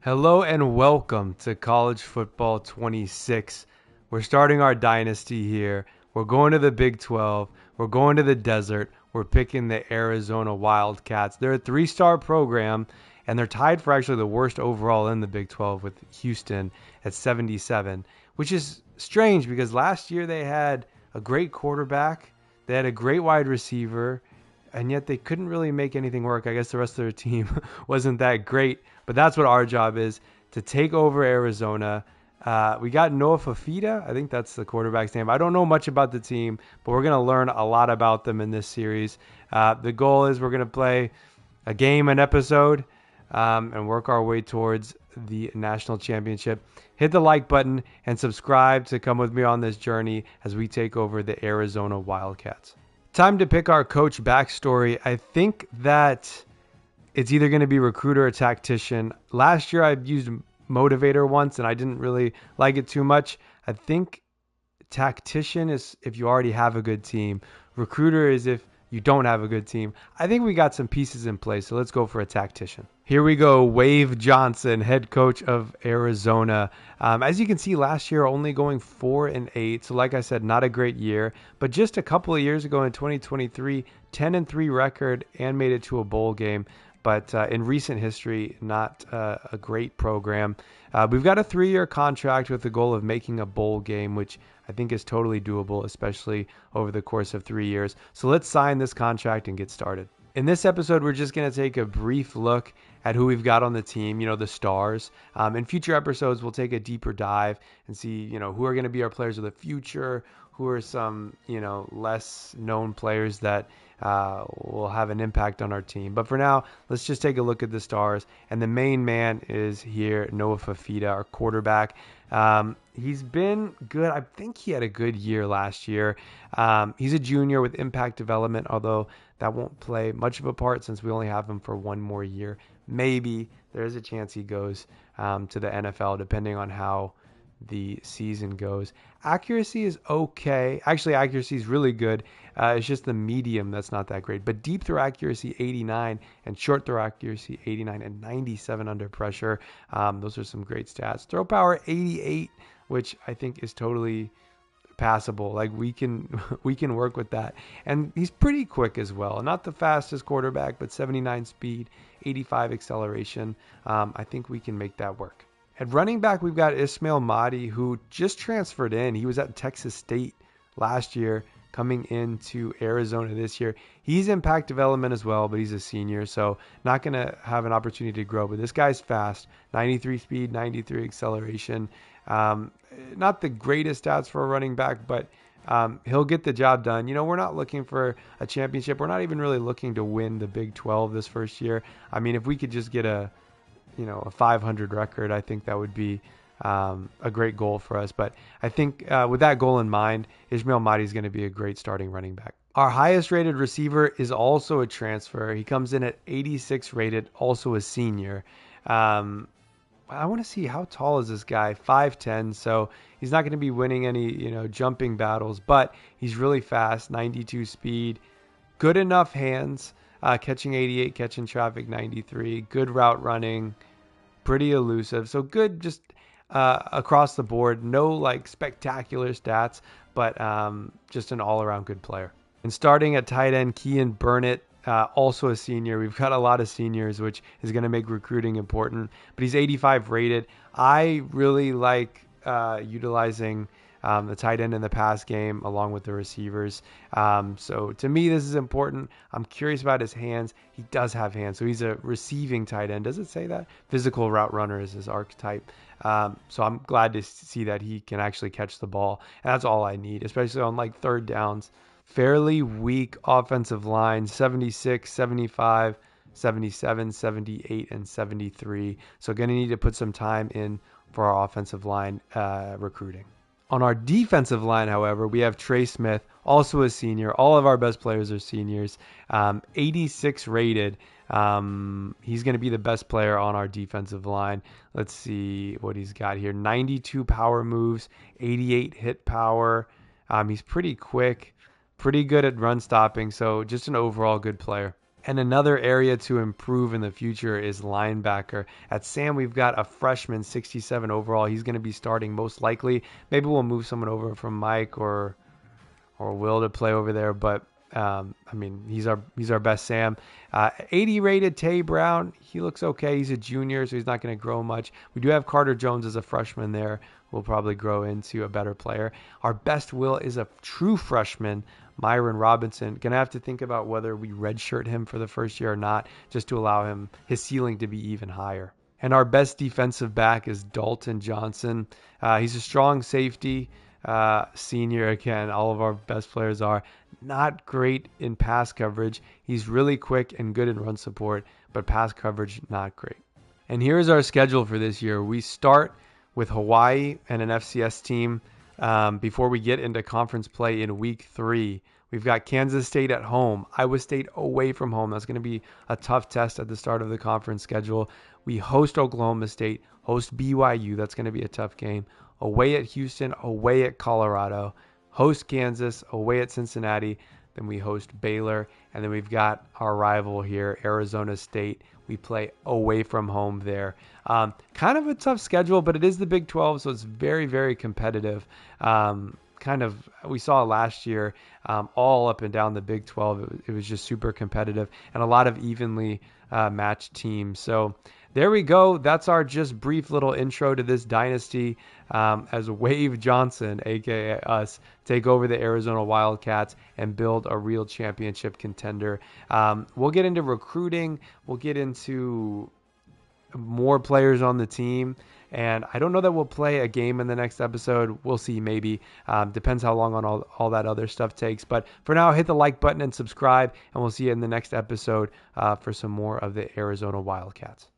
Hello and welcome to College Football 26. We're starting our dynasty here. We're going to the Big 12. We're going to the desert. We're picking the Arizona Wildcats. They're a three-star program, and they're tied for actually the worst overall in the Big 12 with Houston at 77, which is strange because last year they had a great quarterback. They had a great wide receiver, and yet they couldn't really make anything work. I guess the rest of their team wasn't that great, but that's what our job is, to take over Arizona. We got Noah Fafita. I think that's the quarterback's name. I don't know much about the team, but we're going to learn a lot about them in this series. The goal is we're going to play a game an episode and work our way towards the national championship. Hit the like button and subscribe to come with me on this journey as we take over the Arizona Wildcats. Time to pick our coach backstory. I think that it's either going to be recruiter or tactician. Last year I used motivator once and I didn't really like it too much. I think tactician is if you already have a good team. Recruiter is if you don't have a good team. I think we got some pieces in place, so let's go for a tactician. Here we go. Wave Johnson, head coach of Arizona. As you can see, last year only going 4-8. So like I said, not a great year. But just a couple of years ago in 2023, 10-3 record and made it to a bowl game. But in recent history, not a great program. We've got a 3-year contract with the goal of making a bowl game, which I think is totally doable, especially over the course of 3 years. So let's sign this contract and get started. In this episode, we're just going to take a brief look at who we've got on the team, the stars. In future episodes, we'll take a deeper dive and see, who are going to be our players of the future, who are some, less known players that will have an impact on our team. But for now, let's just take a look at the stars. And the main man is here, Noah Fafita, our quarterback. He's been good. I think he had a good year last year. He's a junior with impact development, although that won't play much of a part since we only have him for one more year. Maybe there's a chance he goes to the NFL, depending on how the season goes. Accuracy is okay. Actually, accuracy is really good. It's just the medium that's not that great. But deep throw accuracy, 89, and short throw accuracy, 89, and 97 under pressure. Those are some great stats. Throw power, 88, which I think is totally passable. Like we can work with that. And he's pretty quick as well. Not the fastest quarterback, but 79 speed, 85 acceleration. I think we can make that work. At running back, we've got Ismail Mahdi, who just transferred in. He was at Texas State last year, coming into Arizona this year. He's impact development as well, but he's a senior, so not going to have an opportunity to grow. But this guy's fast, 93 speed, 93 acceleration. Not the greatest stats for a running back, but he'll get the job done. We're not looking for a championship. We're not even really looking to win the Big 12 this first year. I mean, if we could just get a 500 record, I think that would be a great goal for us. But I think with that goal in mind, Ismail Mahdi is going to be a great starting running back. Our highest rated receiver is also a transfer. He comes in at 86 rated, also a senior. I want to see, how tall is this guy? 5'10", so he's not going to be winning any, jumping battles, but he's really fast, 92 speed, good enough hands, catching 88, catching traffic 93, good route running, pretty elusive. So good just across the board. No spectacular stats, but just an all-around good player. And starting at tight end, Kean Burnett, also a senior. We've got a lot of seniors, which is going to make recruiting important. But he's 85 rated. I really like utilizing the tight end in the pass game along with the receivers. So to me, this is important. I'm curious about his hands. He does have hands. So he's a receiving tight end. Does it say that? Physical route runner is his archetype. So I'm glad to see that he can actually catch the ball. And that's all I need, especially on third downs. Fairly weak offensive line, 76, 75, 77, 78, and 73. So going to need to put some time in for our offensive line recruiting. On our defensive line, however, we have Trey Smith, also a senior. All of our best players are seniors. 86 rated. He's going to be the best player on our defensive line. Let's see what he's got here. 92 power moves, 88 hit power. He's pretty quick, pretty good at run stopping, so just an overall good player. And another area to improve in the future is linebacker. At Sam, we've got a freshman, 67 overall. He's going to be starting most likely. Maybe we'll move someone over from Mike or Will to play over there, but he's our best Sam. 80 rated Tay Brown. He looks okay. He's a junior, so he's not going to grow much. We do have Carter Jones as a freshman there. Will probably grow into a better player. Our best Will is a true freshman, Myron Robinson. Gonna have to think about whether we redshirt him for the first year or not, just to allow him his ceiling to be even higher. And our best defensive back is Dalton Johnson. He's a strong safety. Senior again. All of our best players are not great in pass coverage. He's really quick and good in run support, but pass coverage not great. And here's our schedule for this year. We start with Hawaii and an FCS team before we get into conference play in week 3. We've got Kansas State at home, Iowa State away from home. That's going to be a tough test at the start of the conference schedule. We host Oklahoma State, host BYU. That's going to be a tough game. Away at Houston, away at Colorado, host Kansas, away at Cincinnati. Then we host Baylor, and then we've got our rival here, Arizona State. We play away from home there. Kind of a tough schedule, but it is the Big 12, so it's very, very competitive. We saw last year all up and down the Big 12. It was just super competitive and a lot of evenly matched teams. So there we go. That's our just brief little intro to this dynasty as Wave Johnson, a.k.a. us, take over the Arizona Wildcats and build a real championship contender. We'll get into recruiting. We'll get into more players on the team. And I don't know that we'll play a game in the next episode. We'll see, maybe. Depends how long on all that other stuff takes. But for now, hit the like button and subscribe, and we'll see you in the next episode for some more of the Arizona Wildcats.